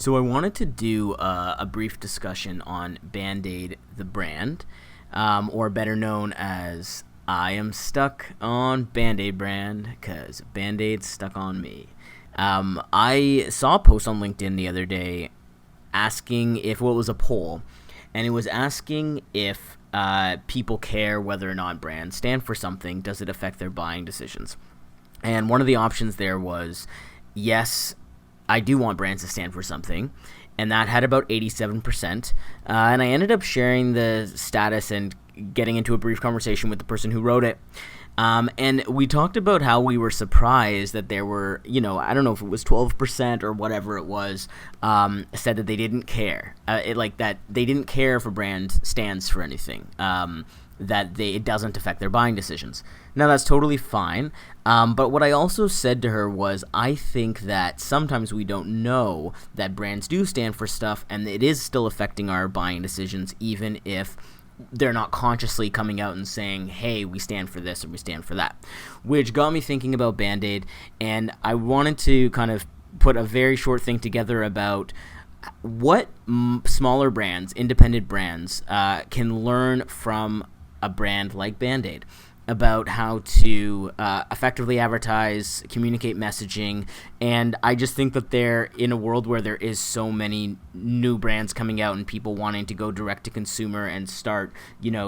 So I wanted to do a brief discussion on BandAid the brand, or better known as I am stuck on BandAid brand because BandAid's stuck on me. I saw a post on LinkedIn the other day asking if, well, it was a poll, and it was asking if people care whether or not brands stand for something. Does it affect their buying decisions? And one of the options there was, yes, I do want brands to stand for something, and that had about 87%. And I ended up sharing the status and getting into a brief conversation with the person who wrote it. And we talked about how we were surprised that there were, I don't know if it was 12% or whatever it was, said that they didn't care. That they didn't care if a brand stands for anything. It doesn't affect their buying decisions. Now, that's totally fine, but what I also said to her was I think that sometimes we don't know that brands do stand for stuff, and it is still affecting our buying decisions, even if they're not consciously coming out and saying, hey, we stand for this or we stand for that, which got me thinking about BandAid, and I wanted to kind of put a very short thing together about what smaller brands, independent brands, can learn from a brand like BandAid about how to effectively advertise, communicate messaging, and I just think that they're in a world where there is so many new brands coming out and people wanting to go direct to consumer and start,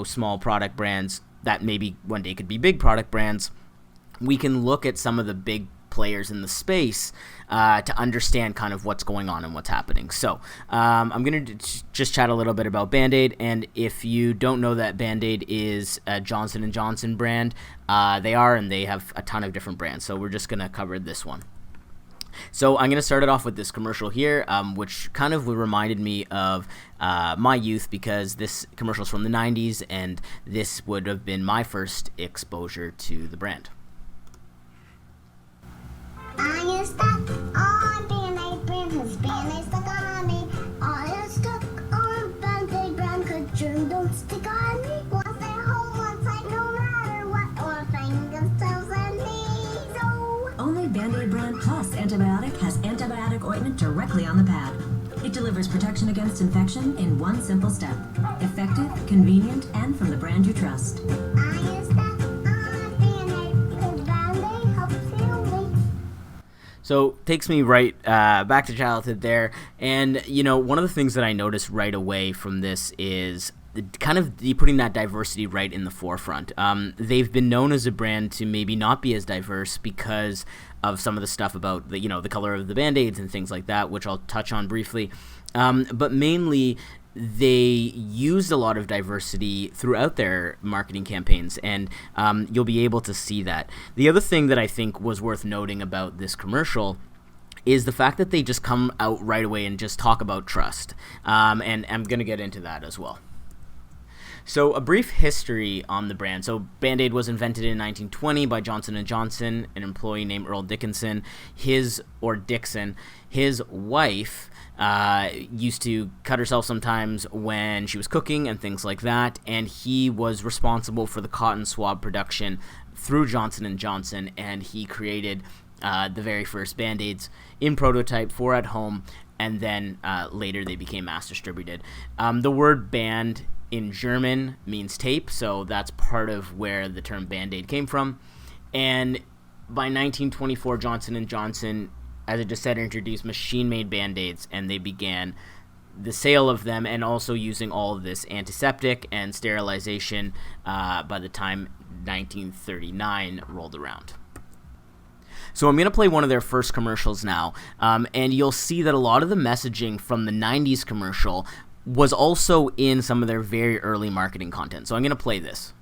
small product brands that maybe one day could be big product brands. We can look at some of the big players in the space to understand kind of what's going on and what's happening. So I'm going to just chat a little bit about BandAid, and if you don't know that BandAid is a Johnson & Johnson brand, they are, and they have a ton of different brands, so we're just going to cover this one. So I'm going to start it off with this commercial here, which kind of reminded me of my youth because this commercial is from the 90s, and this would have been my first exposure to the brand. I am stuck on BandAid brand, cause BandAid stuck on me. I am stuck on BandAid brand, cause germs don't stick on me. Once they're home, once I no matter what, or fingers, toes, and knees. Oh. Only BandAid brand plus antibiotic has antibiotic ointment directly on the pad. It delivers protection against infection in one simple step. Effective, convenient, and from the brand you trust. I am stuck on BandAid, cause BandAid helps heal me. So takes me right back to childhood there, and one of the things that I noticed right away from this is kind of putting that diversity right in the forefront. They've been known as a brand to maybe not be as diverse because of some of the stuff about the color of the BandAids and things like that, which I'll touch on briefly, but mainly they used a lot of diversity throughout their marketing campaigns, and you'll be able to see that. The other thing that I think was worth noting about this commercial is the fact that they just come out right away and just talk about trust, and I'm going to get into that as well. So a brief history on the brand. So BandAid was invented in 1920 by Johnson & Johnson, an employee named Earl Dickinson. His wife used to cut herself sometimes when she was cooking and things like that, and he was responsible for the cotton swab production through Johnson & Johnson, and he created the very first BandAids in prototype for at home, and then later they became mass distributed. The word band in German means tape, so that's part of where the term BandAid came from. And by 1924, Johnson & Johnson, as I just said, introduced machine-made BandAids, and they began the sale of them and also using all of this antiseptic and sterilization by the time 1939 rolled around. So I'm going to play one of their first commercials now, and you'll see that a lot of the messaging from the 90s commercial was also in some of their very early marketing content. So I'm going to play this.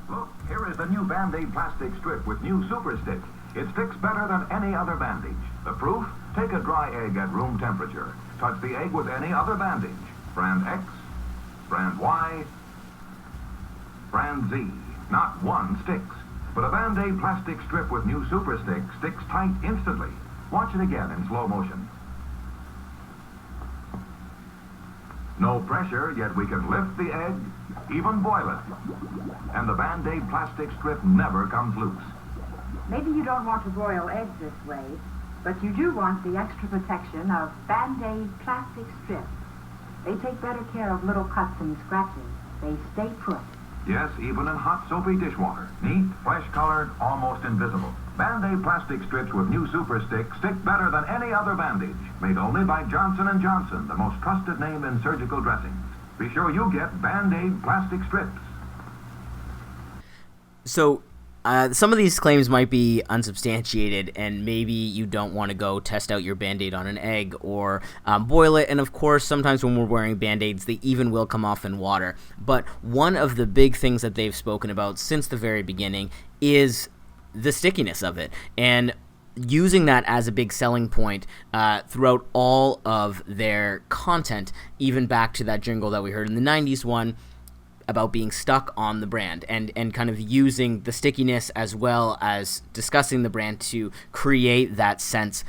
Look, here is the new BandAid plastic strip with new Super Stick. It sticks better than any other bandage. The proof? Take a dry egg at room temperature. Touch the egg with any other bandage. Brand X, brand Y, brand Z. Not one sticks. But a BandAid plastic strip with new Super Stick sticks tight instantly. Watch it again in slow motion. No pressure, yet we can lift the egg, even boil it. And the BandAid plastic strip never comes loose. Maybe you don't want to boil eggs this way, But you do want the extra protection of BandAid plastic strips. They take better care of little cuts and scratches. They stay put. Yes, even in hot, soapy dishwater. Neat, fresh-colored, almost invisible. BandAid plastic strips with new Super Stick stick better than any other bandage. Made only by Johnson & Johnson, the most trusted name in surgical dressings. Be sure you get BandAid plastic strips. So, some of these claims might be unsubstantiated, and maybe you don't want to go test out your Band-Aid on an egg or boil it. And of course, sometimes when we're wearing Band-Aids, they even will come off in water. But one of the big things that they've spoken about since the very beginning is the stickiness of it, and using that as a big selling point throughout all of their content, even back to that jingle that we heard in the 90s one, about being stuck on the brand, and kind of using the stickiness as well as discussing the brand to create that sense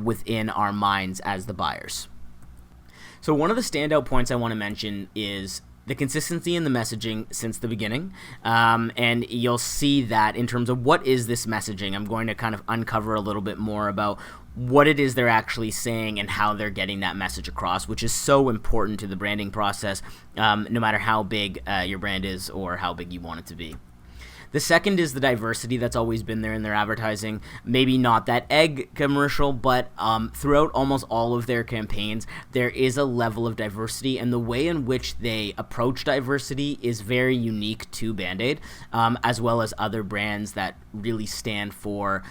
within our minds as the buyers. So one of the standout points I want to mention is the consistency in the messaging since the beginning, and you'll see that in terms of what is this messaging. I'm going to kind of uncover a little bit more about what it is they're actually saying and how they're getting that message across, which is so important to the branding process, no matter how big your brand is or how big you want it to be. The second is the diversity that's always been there in their advertising. Maybe not that egg commercial, but throughout almost all of their campaigns, there is a level of diversity, and the way in which they approach diversity is very unique to BandAid, as well as other brands that really stand for,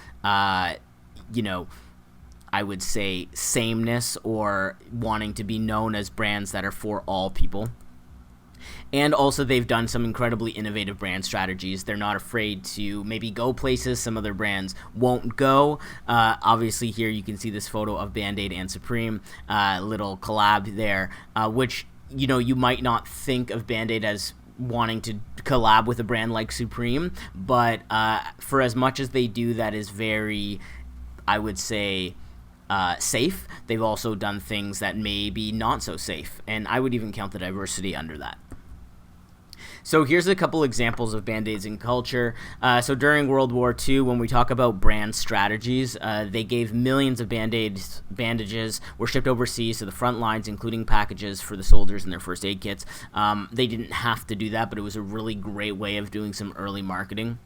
I would say sameness, or wanting to be known as brands that are for all people. And also, they've done some incredibly innovative brand strategies. They're not afraid to maybe go places some other brands won't go. Obviously, here you can see this photo of BandAid and Supreme, little collab there, which, you might not think of BandAid as wanting to collab with a brand like Supreme, but for as much as they do that is very, I would say, safe, they've also done things that may be not so safe, and I would even count the diversity under that. So here's a couple examples of Band-Aids in culture. So during World War II, when we talk about brand strategies, they gave millions of bandages were shipped overseas to the front lines, including packages for the soldiers and their first aid kits. They didn't have to do that, but it was a really great way of doing some early marketing.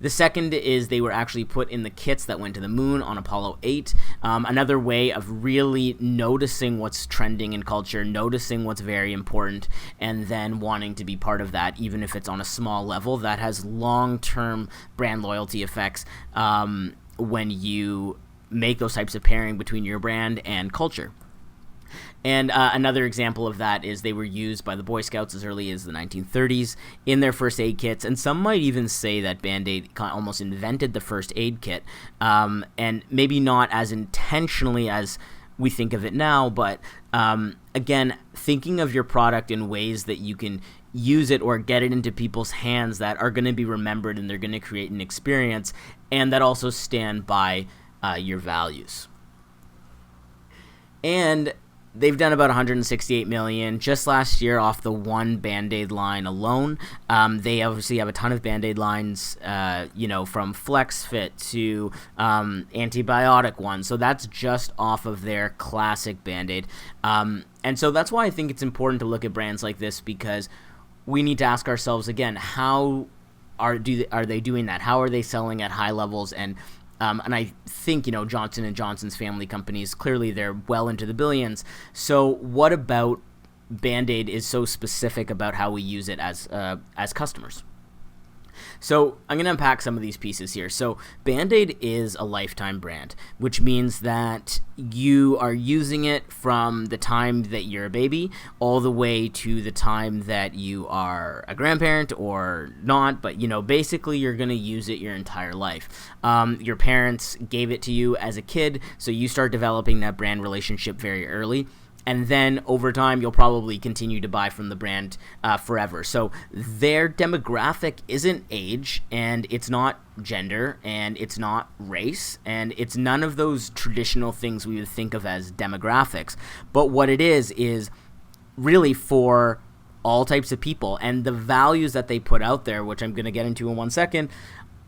The second is they were actually put in the kits that went to the moon on Apollo 8. Another way of really noticing what's trending in culture, noticing what's very important, and then wanting to be part of that, even if it's on a small level. That has long-term brand loyalty effects when you make those types of pairing between your brand and culture. And another example of that is they were used by the Boy Scouts as early as the 1930s in their first aid kits, and some might even say that BandAid almost invented the first aid kit, and maybe not as intentionally as we think of it now, but again, thinking of your product in ways that you can use it or get it into people's hands that are going to be remembered, and they're going to create an experience, and that also stand by your values. And they've done about $168 million just last year off the one BandAid line alone. They obviously have a ton of BandAid lines, from Flex Fit to antibiotic ones. So that's just off of their classic BandAid. And so that's why I think it's important to look at brands like this, because we need to ask ourselves again, how are they doing that? How are they selling at high levels? And I think, Johnson & Johnson's family companies, clearly they're well into the billions. So what about BandAid is so specific about how we use it as customers? So I'm going to unpack some of these pieces here. So BandAid is a lifetime brand, which means that you are using it from the time that you're a baby all the way to the time that you are a grandparent or not. But, basically you're going to use it your entire life. Your parents gave it to you as a kid, so you start developing that brand relationship very early. And then over time, you'll probably continue to buy from the brand forever. So their demographic isn't age, and it's not gender, and it's not race, and it's none of those traditional things we would think of as demographics. But what it is really for all types of people. And the values that they put out there, which I'm going to get into in 1 second,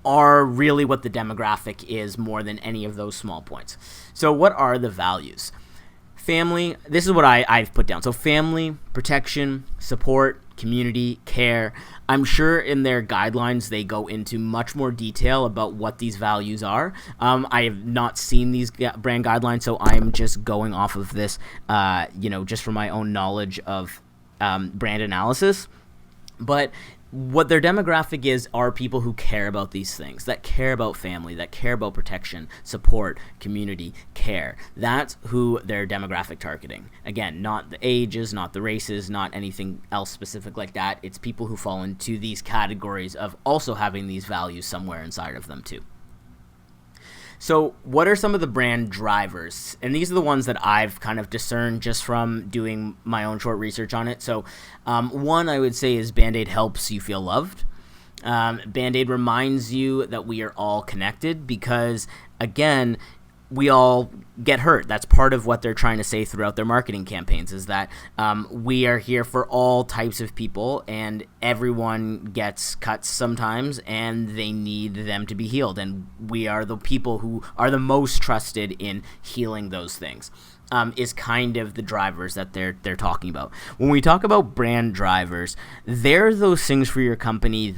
are really what the demographic is more than any of those small points. So what are the values? Family, this is what I've put down. So family, protection, support, community, care. I'm sure in their guidelines they go into much more detail about what these values are. I have not seen these brand guidelines, so I'm just going off of this, just from my own knowledge of brand analysis. But what their demographic is are people who care about these things, that care about family, that care about protection, support, community, care. That's who they're demographic targeting. Again, not the ages, not the races, not anything else specific like that. It's people who fall into these categories of also having these values somewhere inside of them too. So what are some of the brand drivers? And these are the ones that I've kind of discerned just from doing my own short research on it. So one I would say is BandAid helps you feel loved. BandAid reminds you that we are all connected because, again, we all get hurt. That's part of what they're trying to say throughout their marketing campaigns is that we are here for all types of people and everyone gets cuts sometimes and they need them to be healed. And we are the people who are the most trusted in healing those things. Is kind of the drivers that they're talking about. When we talk about brand drivers, they're those things for your company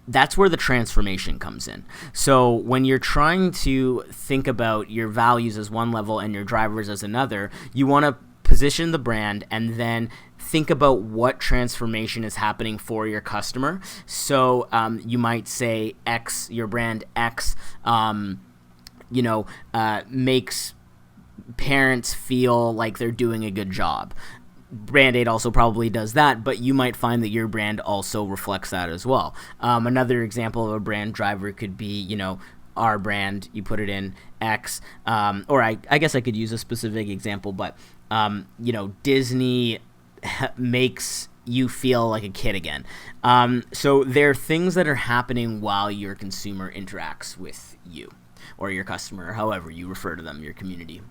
that's where the transformation comes in. So when you're trying to think about your values as one level and your drivers as another, you want to position the brand and then think about what transformation is happening for your customer. So you might say X, your brand X, makes parents feel like they're doing a good job. BandAid also probably does that, but you might find that your brand also reflects that as well. Another example of a brand driver could be, our brand, you put it in X, or I guess I could use a specific example, but, Disney makes you feel like a kid again. So there are things that are happening while your consumer interacts with you or your customer, or however you refer to them, your community.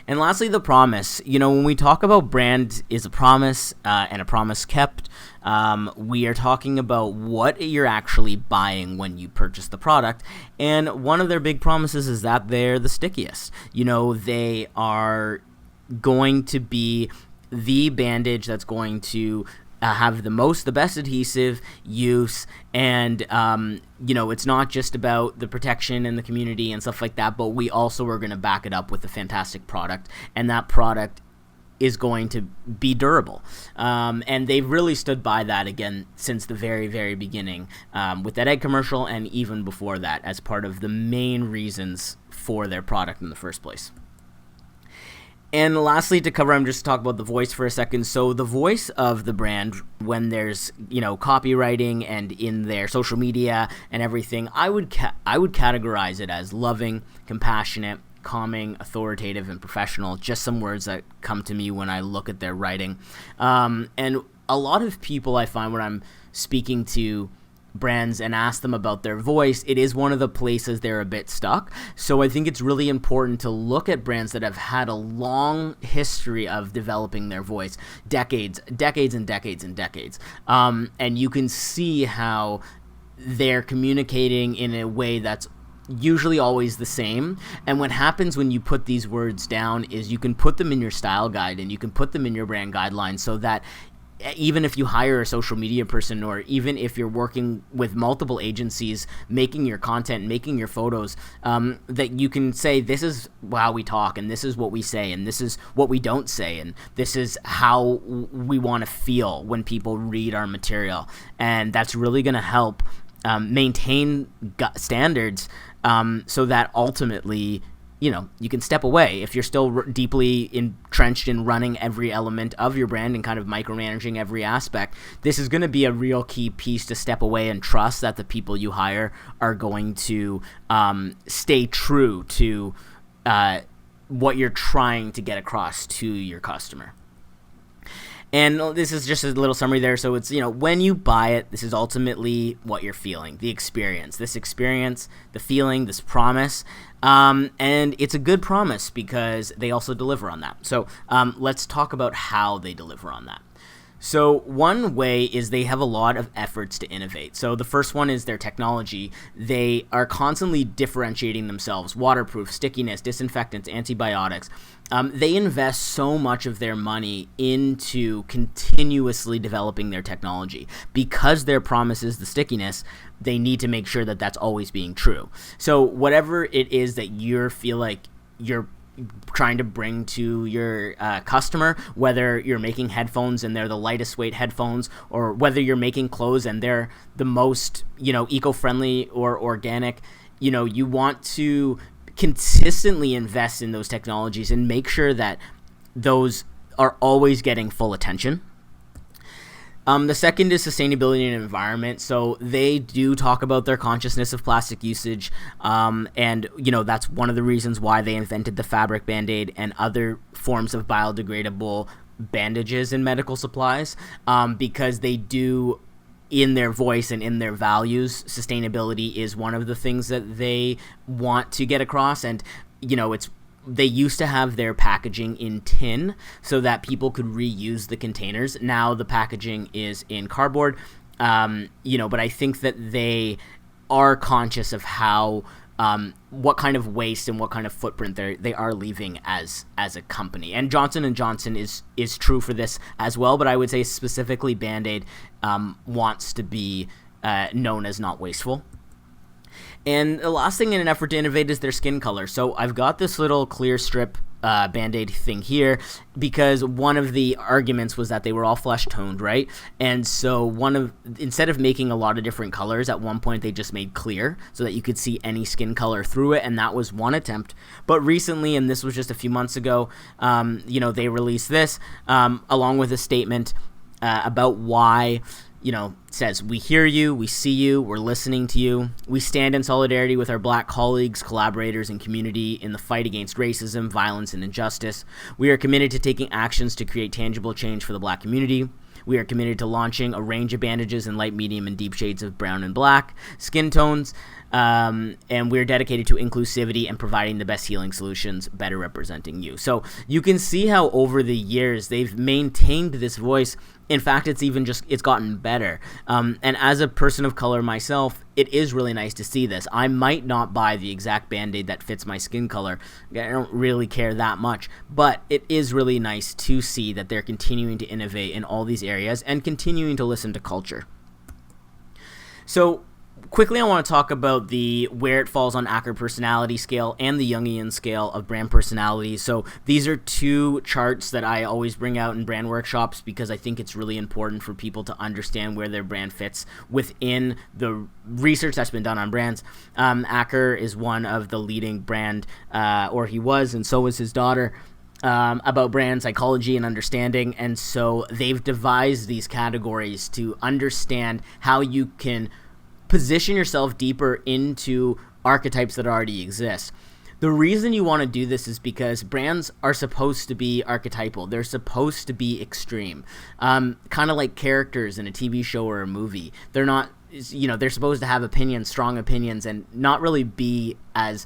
And lastly, the promise. When we talk about brand is a promise and a promise kept, we are talking about what you're actually buying when you purchase the product. And one of their big promises is that they're the stickiest. They are going to be the bandage that's going to have the best adhesive use, and it's not just about the protection and the community and stuff like that, but we also are going to back it up with a fantastic product, and that product is going to be durable. And they've really stood by that again since the very, very beginning with that BandAid Commercial and even before that as part of the main reasons for their product in the first place. And lastly, to cover, I'm just talk about the voice for a second. So the voice of the brand, when there's copywriting and in their social media and everything, I would categorize it as loving, compassionate, calming, authoritative, and professional. Just some words that come to me when I look at their writing. And a lot of people I find when I'm speaking to brands and ask them about their voice, it is one of the places they're a bit stuck. So I think it's really important to look at brands that have had a long history of developing their voice, decades and decades and decades. And you can see how they're communicating in a way that's usually always the same. And what happens when you put these words down is you can put them in your style guide and you can put them in your brand guidelines so that even if you hire a social media person, or even if you're working with multiple agencies making your content, making your photos, that you can say, this is how we talk, and this is what we say, and this is what we don't say, and this is how we want to feel when people read our material. And that's really going to help maintain standards so that ultimately you can step away. If you're still deeply entrenched in running every element of your brand and kind of micromanaging every aspect, this is going to be a real key piece to step away and trust that the people you hire are going to stay true to what you're trying to get across to your customer. And this is just a little summary there. So it's, when you buy it, this is ultimately what you're feeling, the experience, the feeling, this promise. And it's a good promise because they also deliver on that. So let's talk about how they deliver on that. So one way is they have a lot of efforts to innovate. So the first one is their technology. They are constantly differentiating themselves: waterproof, stickiness, disinfectants, antibiotics. They invest so much of their money into continuously developing their technology. Because their promise is the stickiness, they need to make sure that that's always being true. So whatever it is that you feel like you're trying to bring to your customer, whether you're making headphones and they're the lightest weight headphones, or whether you're making clothes and they're the most, eco-friendly or organic, you want to consistently invest in those technologies and make sure that those are always getting full attention. The second is sustainability and environment. So they do talk about their consciousness of plastic usage, and that's one of the reasons why they invented the fabric Band-Aid and other forms of biodegradable bandages and medical supplies, because they do, in their voice and in their values, sustainability is one of the things that they want to get across. And they used to have their packaging in tin so that people could reuse the containers. Now the packaging is in cardboard, but I think that they are conscious of how what kind of waste and what kind of footprint they are leaving as a company. And Johnson & Johnson is true for this as well, but I would say specifically Band-Aid wants to be known as not wasteful. And the last thing in an effort to innovate is their skin color. So I've got this little clear strip Band-Aid thing here because one of the arguments was that they were all flesh toned, right? And so instead of making a lot of different colors, at one point they just made clear so that you could see any skin color through it, and that was one attempt. But recently, and this was just a few months ago, they released this along with a statement about why. Says, "We hear you, we see you, we're listening to you. We stand in solidarity with our Black colleagues, collaborators, and community in the fight against racism, violence, and injustice. We are committed to taking actions to create tangible change for the Black community. We are committed to launching a range of bandages in light, medium, and deep shades of brown and black skin tones. And we're dedicated to inclusivity and providing the best healing solutions, better representing you." So you can see how over the years they've maintained this voice. In fact, it's gotten better. And as a person of color myself, it is really nice to see this. I might not buy the exact Band-Aid that fits my skin color. I don't really care that much. But it is really nice to see that they're continuing to innovate in all these areas and continuing to listen to culture. So quickly, I want to talk about where it falls on Acker personality scale and the Jungian scale of brand personality. So these are two charts that I always bring out in brand workshops because I think it's really important for people to understand where their brand fits within the research that's been done on brands. Acker is one of the leading brand, or he was, and so was his daughter, about brand psychology and understanding. And so they've devised these categories to understand how you can position yourself deeper into archetypes that already exist. The reason you want to do this is because brands are supposed to be archetypal. They're supposed to be extreme, kind of like characters in a TV show or a movie. They're not, they're supposed to have opinions, strong opinions, and not really be as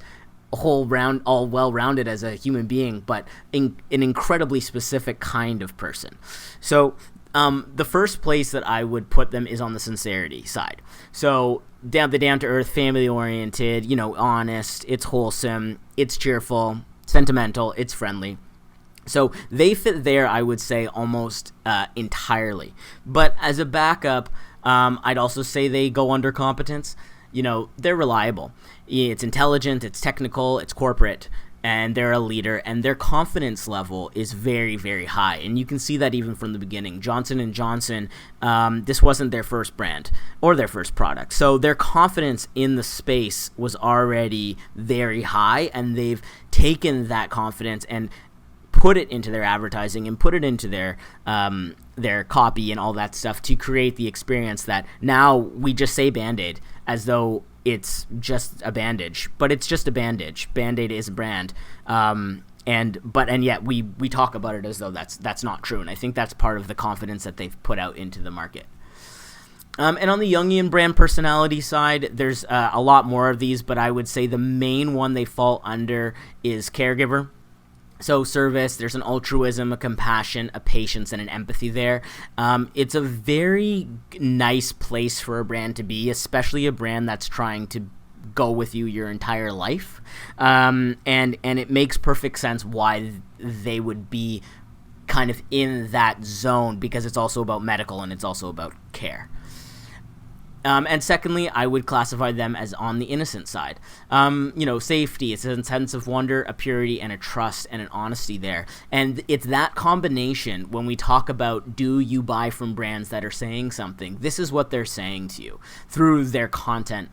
all well-rounded as a human being, but an incredibly specific kind of person. So the first place that I would put them is on the sincerity side. So the down-to-earth, family-oriented, honest, it's wholesome, it's cheerful, sentimental, it's friendly. So they fit there, I would say, almost entirely. But as a backup, I'd also say they go under competence. They're reliable. It's intelligent, it's technical, it's corporate, and they're a leader, and their confidence level is very, very high. And you can see that even from the beginning. Johnson & Johnson, this wasn't their first brand or their first product. So their confidence in the space was already very high, and they've taken that confidence and put it into their advertising and put it into their copy and all that stuff to create the experience that now we just say Band-Aid as though it's just a bandage, but it's just a bandage. Band-Aid is a brand, and yet we talk about it as though that's not true, and I think that's part of the confidence that they've put out into the market. And on the Jungian brand personality side, there's a lot more of these, but I would say the main one they fall under is Caregiver. So service, there's an altruism, a compassion, a patience, and an empathy there. It's a very nice place for a brand to be, especially a brand that's trying to go with you your entire life. And it makes perfect sense why they would be kind of in that zone, because it's also about medical and it's also about care. And secondly, I would classify them as on the innocent side. Safety, it's a sense of wonder, a purity, and a trust and an honesty there. And it's that combination when we talk about, do you buy from brands that are saying something? This is what they're saying to you through their content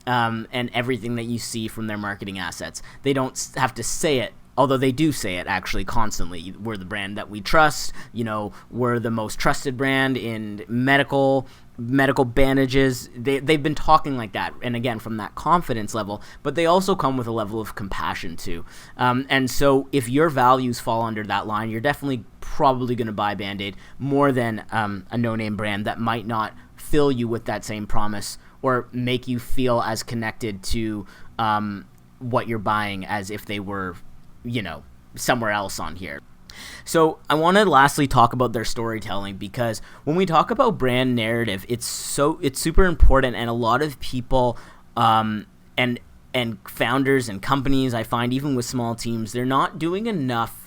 and everything that you see from their marketing assets. They don't have to say it, although they do say it actually constantly. We're the brand that we trust. We're the most trusted brand in medical bandages. They've been talking like that, and again, from that confidence level, but they also come with a level of compassion too. And so if your values fall under that line, you're definitely probably going to buy BandAid more than a no-name brand that might not fill you with that same promise or make you feel as connected to what you're buying as if they were somewhere else on here. So I want to lastly talk about their storytelling, because when we talk about brand narrative, it's super important, and a lot of people and founders and companies, I find, even with small teams, they're not doing enough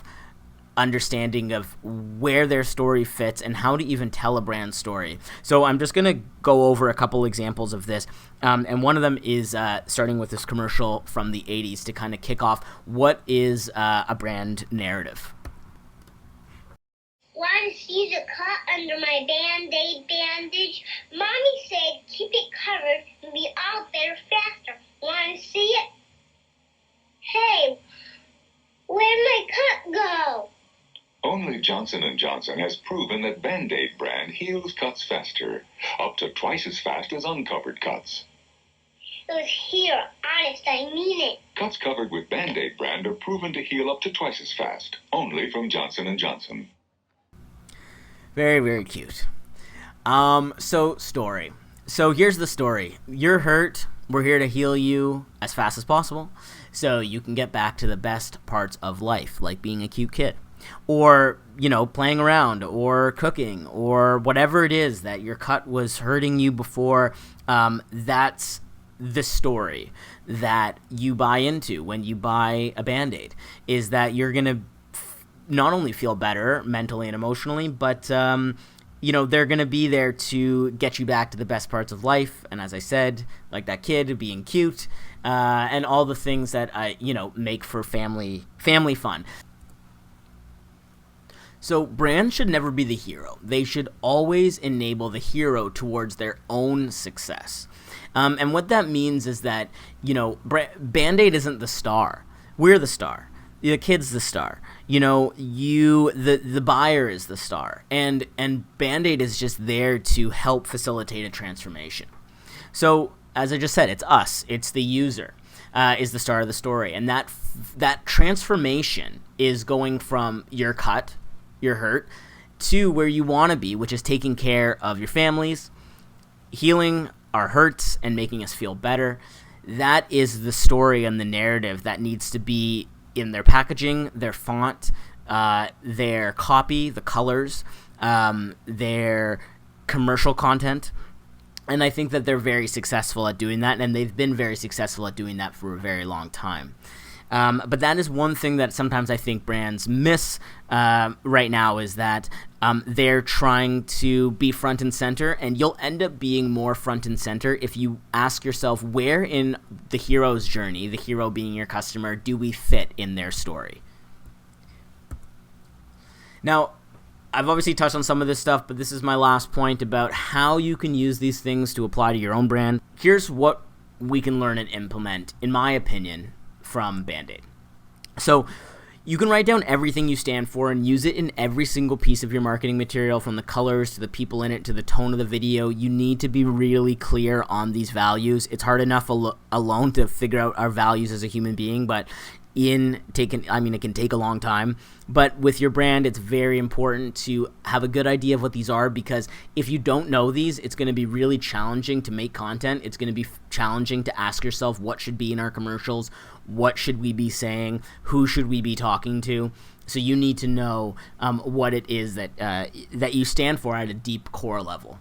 understanding of where their story fits and how to even tell a brand story. So I'm just going to go over a couple examples of this. And one of them is starting with this commercial from the 80s to kind of kick off what is a brand narrative. Want to see the cut under my BandAid bandage? Mommy said keep it covered and be out there faster. Want to see it? Hey, where'd my cut go? Only Johnson & Johnson has proven that BandAid brand heals cuts faster, up to twice as fast as uncovered cuts. It was here. Honest, I mean it. Cuts covered with BandAid brand are proven to heal up to twice as fast, only from Johnson & Johnson. Very, very cute. So story. So here's the story. You're hurt. We're here to heal you as fast as possible so you can get back to the best parts of life, like being a cute kid, or, playing around, or cooking, or whatever it is that your cut was hurting you before. That's the story that you buy into when you buy a BandAid, is that you're going to not only feel better mentally and emotionally, but they're going to be there to get you back to the best parts of life. And as I said, like that kid being cute, and all the things that make for family fun. So brands should never be the hero. They should always enable the hero towards their own success. And what that means is that, BandAid isn't the star. We're the star. The kid's the star. The buyer is the star. And BandAid is just there to help facilitate a transformation. So, as I just said, it's us. It's the user is the star of the story. And that transformation is going from your cut, your hurt, to where you want to be, which is taking care of your families, healing our hurts, and making us feel better. That is the story and the narrative that needs to be in their packaging, their font, their copy, the colors, their commercial content. And I think that they're very successful at doing that, and they've been very successful at doing that for a very long time. But that is one thing that sometimes I think brands miss right now, is that they're trying to be front and center, and you'll end up being more front and center if you ask yourself, where in the hero's journey, the hero being your customer, do we fit in their story? Now, I've obviously touched on some of this stuff, but this is my last point about how you can use these things to apply to your own brand. Here's what we can learn and implement, in my opinion, from BandAid. So you can write down everything you stand for and use it in every single piece of your marketing material, from the colors to the people in it to the tone of the video. You need to be really clear on these values. It's hard enough alone to figure out our values as a human being, but it can take a long time, but with your brand, it's very important to have a good idea of what these are, because if you don't know these, it's going to be really challenging to make content. It's going to be challenging to ask yourself what should be in our commercials, what should we be saying, who should we be talking to. So you need to know what it is that you stand for at a deep core level.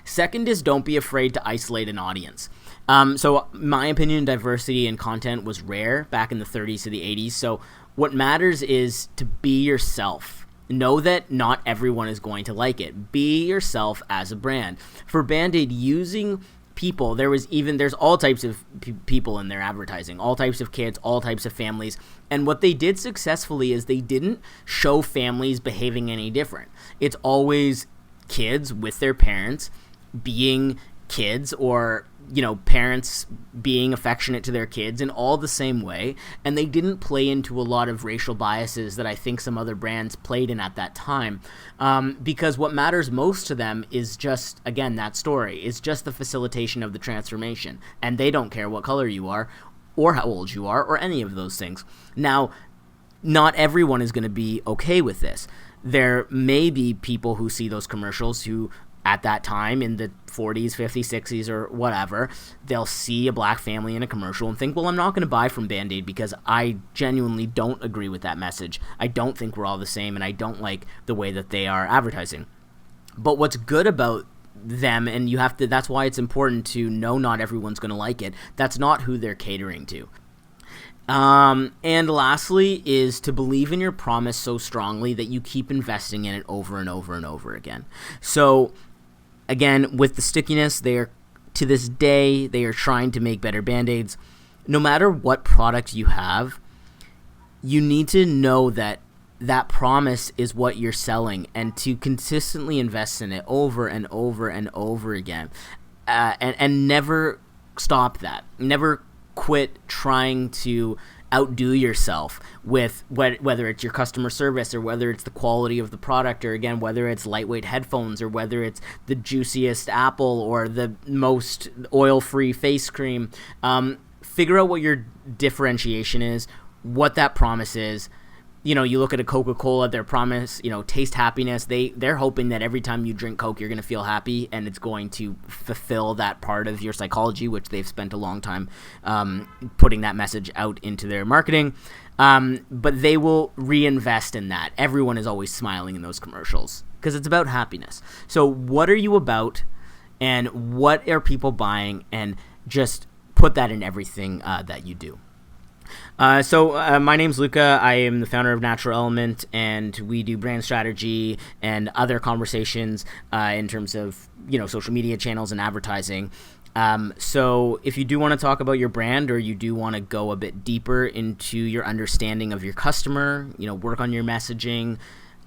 Second is, don't be afraid to isolate an audience. So my opinion, diversity in content was rare back in the 30s to the 80s. So what matters is to be yourself. Know that not everyone is going to like it. Be yourself as a brand. For BandAid, using people, there's all types of people in their advertising, all types of kids, all types of families. And what they did successfully is they didn't show families behaving any different. It's always kids with their parents being kids, or parents being affectionate to their kids in all the same way. And they didn't play into a lot of racial biases that I think some other brands played in at that time, because what matters most to them is just, again, that story. It's just the facilitation of the transformation, and they don't care what color you are or how old you are or any of those things. Now, not everyone is going to be okay with this. There may be people who see those commercials who, at that time in the 40s, 50s, 60s, or whatever, they'll see a black family in a commercial and think, well, I'm not going to buy from BandAid because I genuinely don't agree with that message. I don't think we're all the same, and I don't like the way that they are advertising. But what's good about them, and that's why it's important to know not everyone's going to like it. That's not who they're catering to. And lastly is to believe in your promise so strongly that you keep investing in it over and over and over again. So again, with the stickiness, to this day, they are trying to make better Band-Aids. No matter what product you have, you need to know that promise is what you're selling, and to consistently invest in it over and over and over again, and never stop that. Never quit trying to outdo yourself with whether it's your customer service, or whether it's the quality of the product, or again, whether it's lightweight headphones, or whether it's the juiciest apple or the most oil-free face cream. Figure out what your differentiation is, what that promise is. You look at a Coca-Cola, their promise, taste happiness. They're hoping that every time you drink Coke, you're going to feel happy, and it's going to fulfill that part of your psychology, which they've spent a long time putting that message out into their marketing. But they will reinvest in that. Everyone is always smiling in those commercials because it's about happiness. So what are you about, and what are people buying, and just put that in everything that you do. So my name's Lucah. I am the founder of Natural Element, and we do brand strategy and other conversations in terms of social media channels and advertising. So if you do want to talk about your brand, or you do want to go a bit deeper into your understanding of your customer, work on your messaging,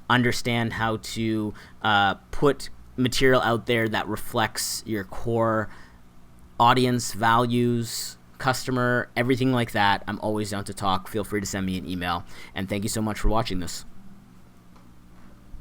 understand how to put material out there that reflects your core audience, values, customer, everything like that, I'm always down to talk. Feel free to send me an email. And thank you so much for watching this.